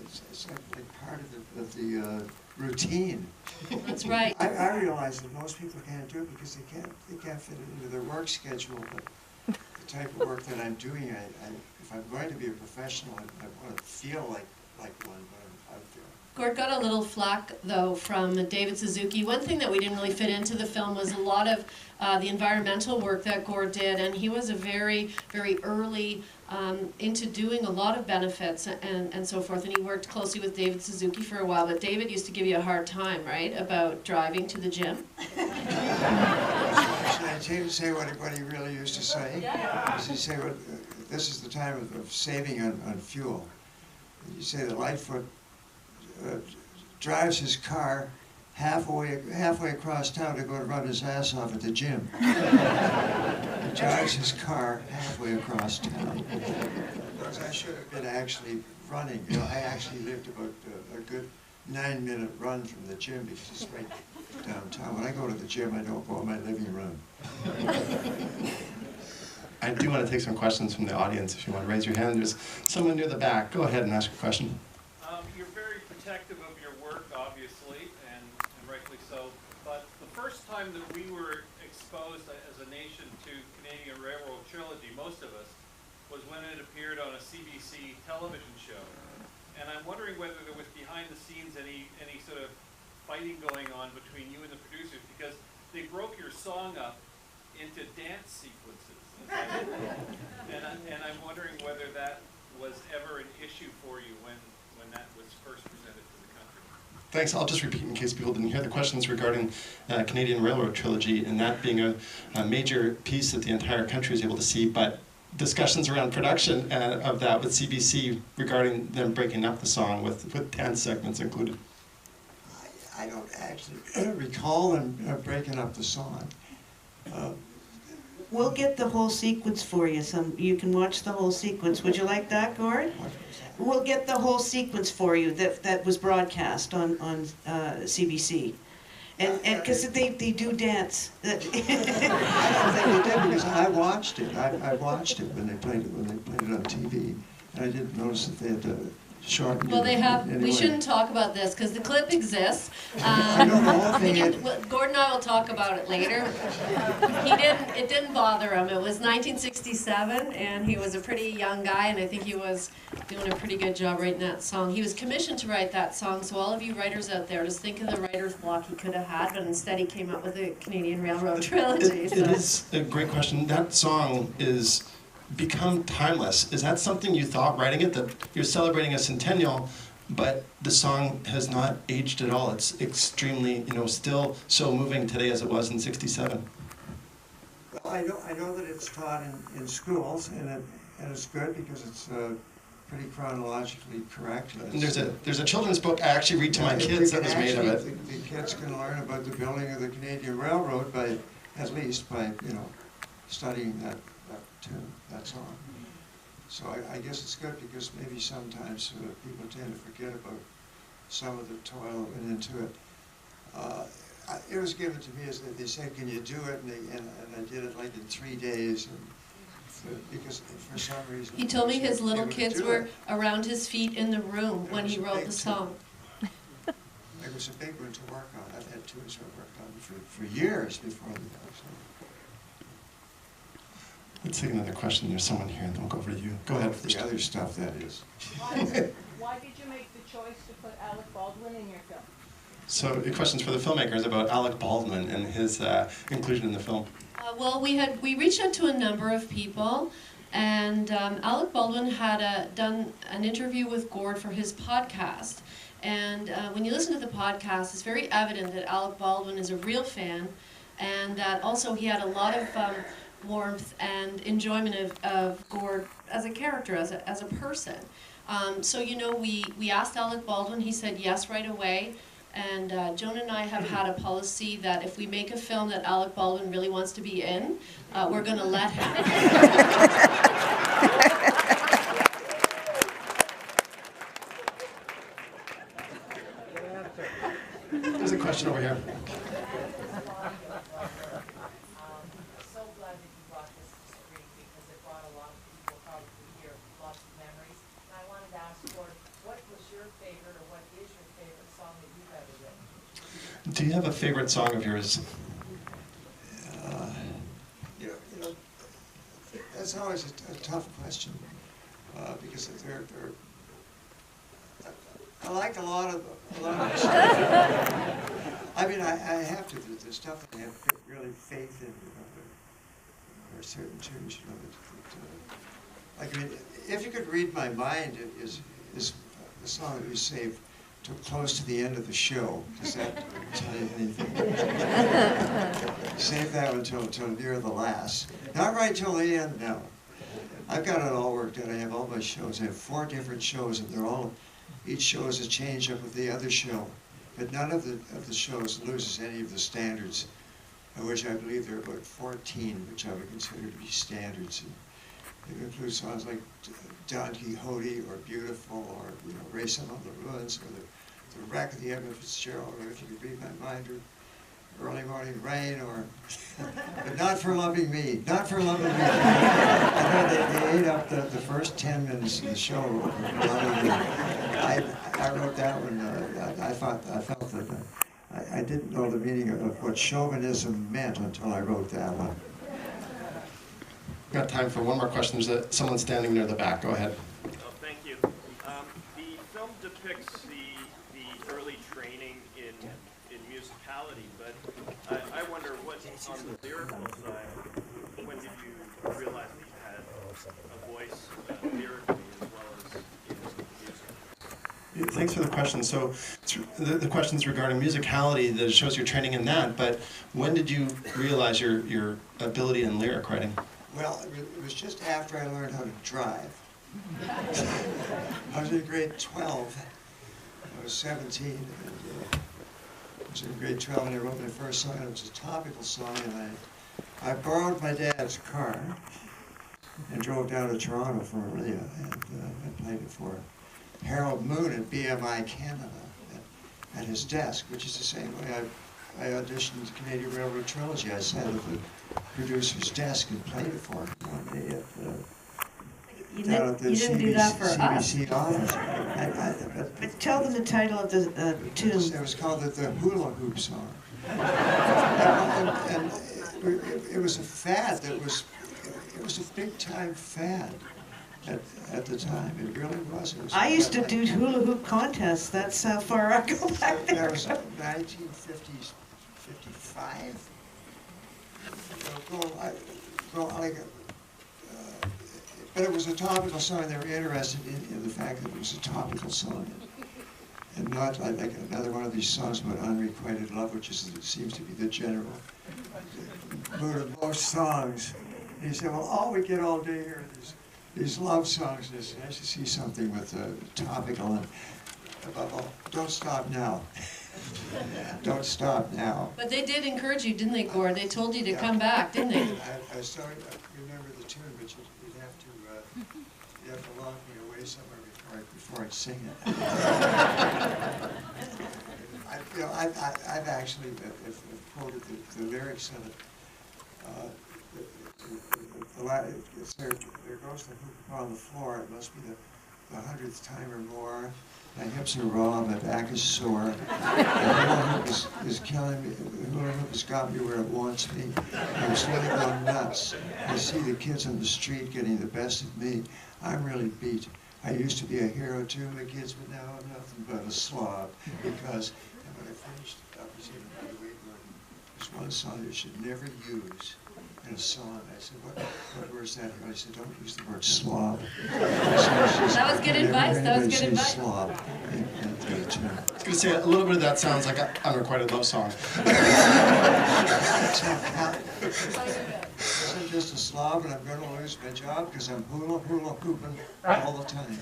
it's like part of the routine. That's right. I realize that most people can't do it because they can't fit it into their work schedule. But the type of work that I'm doing, if I'm going to be a professional, I want to feel like one when I'm out there. Gord got a little flack, though, from David Suzuki. One thing that we didn't really fit into the film was a lot of the environmental work that Gord did, and he was a very, very early into doing a lot of benefits and so forth, and he worked closely with David Suzuki for a while, but David used to give you a hard time, right, about driving to the gym? Should I say what he really used to say? Yeah. He say, this is the time of saving on fuel. You say that Lightfoot drives his car halfway across town to go to run his ass off at the gym. He drives his car halfway across town. Because I should have been actually running. You know, I actually lived about a good 9-minute run from the gym because it's right downtown. When I go to the gym, I don't go in my living room. I do want to take some questions from the audience. If you want to raise your hand, there's someone near the back. Go ahead and ask a question. You're very protective of your work, obviously, and rightfully so. But the first time that we were exposed as a nation to Canadian Railroad Trilogy, most of us, was when it appeared on a CBC television show. And I'm wondering whether there was behind the scenes any sort of fighting going on between you and the producers, because they broke your song up into dance sequences. And I'm wondering whether that was ever an issue for you when that was first presented to the country. Thanks. I'll just repeat in case people didn't hear the questions regarding Canadian Railroad Trilogy and that being a major piece that the entire country is able to see, but discussions around production of that with CBC regarding them breaking up the song with dance segments included. I don't actually recall them breaking up the song. We'll get the whole sequence for you. You can watch the whole sequence. Would you like that, Gord? We'll get the whole sequence for you that was broadcast on CBC. And because they do dance. I don't think they did because I watched it. I watched it when they played it on TV, and I didn't notice that they had shortened it. Well, they have. Anyway. We shouldn't talk about this because the clip exists. I know the whole thing. Gord and I will talk about it later. It didn't bother him. It was 1967, and he was a pretty young guy, and I think he was doing a pretty good job writing that song. He was commissioned to write that song, so all of you writers out there, just think of the writer's block he could have had, but instead he came up with the Canadian Railroad Trilogy. It is a great question. That song is become timeless. Is that something you thought writing it, that you're celebrating a centennial, but the song has not aged at all? It's extremely, still so moving today as it was in '67. Well, I know that it's taught in schools, and it's good because it's pretty chronologically correct. And there's a children's book I actually read to my kids that was made of it. The kids can learn about the building of the Canadian Railroad at least by studying that tune, that song. So I guess it's good because maybe sometimes people tend to forget about some of the toil that went into it. It was given to me as they said, "Can you do it?" And I did it like in 3 days. Because for some reason... He told me his little kids were around his feet in the room when he wrote the song. It was a big one to work on. I've had tunes I worked on for years before the song. Let's take another question. There's someone here, and then we'll go over to you. Go ahead. The other stuff, that is. Why did you make the choice to put Alec Baldwin in your film? So the question's for the filmmakers about Alec Baldwin and his inclusion in the film. Well, we reached out to a number of people, and Alec Baldwin had done an interview with Gord for his podcast. And when you listen to the podcast, it's very evident that Alec Baldwin is a real fan, and that also he had a lot of warmth and enjoyment of Gord as a character, as a person. So we asked Alec Baldwin. He said yes right away. And Joan and I have had a policy that if we make a film that Alec Baldwin really wants to be in, we're going to let him. There's a question over here. So glad that you brought this to screen because it brought a lot of people probably here lots of memories. And I wanted to ask Gord, what was your favorite, or what is your favorite song that you've ever written? Do you have a favorite song of yours? You know, that's always a tough question because I like a lot of stuff. I mean, I have to. The stuff that I have really faith in, there are certain tunes, like, I mean, If You Could Read My Mind is the song that we saved till close to the end of the show. Does that tell you anything? Save that one till near the last. Not right till the end, no. I've got it all worked out. I have all my shows. I have 4 different shows, and they're all, each show is a change up of the other show. But none of the shows loses any of the standards, of which I believe there are about 14, which I would consider to be standards. And it includes songs like Don Quixote, or Beautiful, or Race Among the Ruins, or the Wreck of the Edmund Fitzgerald, or If You Could Read My Mind, or Early Morning Rain, or but Not for Loving Me, Not for Loving Me. I know they ate up the first 10 minutes of the show. I wrote that one. I felt that I didn't know the meaning of what chauvinism meant until I wrote that one. We've got time for one more question. There's someone standing near the back. Go ahead. Oh, thank you. The film depicts the early training in musicality, but I wonder what, on the lyrical side, when did you realize that you had a voice lyrically as well as in music? Thanks for the question. So the question's regarding musicality, that shows your training in that, but when did you realize your ability in lyric writing? Well, it was just after I learned how to drive. I was in grade 12. I was 17. And, I was in grade 12 and I wrote my first song. It was a topical song, and I borrowed my dad's car and drove down to Toronto for Maria, and I played it for Harold Moon at BMI Canada at his desk, which is the same way I auditioned the Canadian Railroad Trilogy. I sat at the producer's desk and played it for him one day at the didn't do that for us. CBC office. But tell them the title of the tune. It was called the Hula Hoop Song. and it was a fad. It was a big time fad at the time. It really was. I used to do hula hoop contests. That's how far I go back there. That was 1950s, 55. But it was a topical song. They were interested in the fact that it was a topical song, and not like another one of these songs about unrequited love, which seems to be the general mood of most songs. And he said, well, all we get all day here is these love songs. And it's nice to see something with topical, and above all, don't stop now. Don't stop now. But they did encourage you, didn't they, Gord? They told you to come back, didn't they? I started. I remember the tune, but you'd have to lock me away somewhere before I'd sing it. I've actually quoted the lyrics of it. There goes the hoop upon the floor. It must be the 100th time or more. My hips are raw, my back is sore. The hula hoop is killing me. The hula hoop has got me where it wants me. I'm slowly going nuts. I see the kids on the street getting the best of me. I'm really beat. I used to be a hero to my kids, but now I'm nothing but a slob. Because, and when I finished, I was in the weight room. There's one song you should never use in a song. I said, what word's that? I said, don't use the word slob. That was good advice. That was good advice. I was going to say, a little bit of that sounds like an unrequited love song. I'm just a slob, and I'm going to lose my job because I'm hula hooping all the time.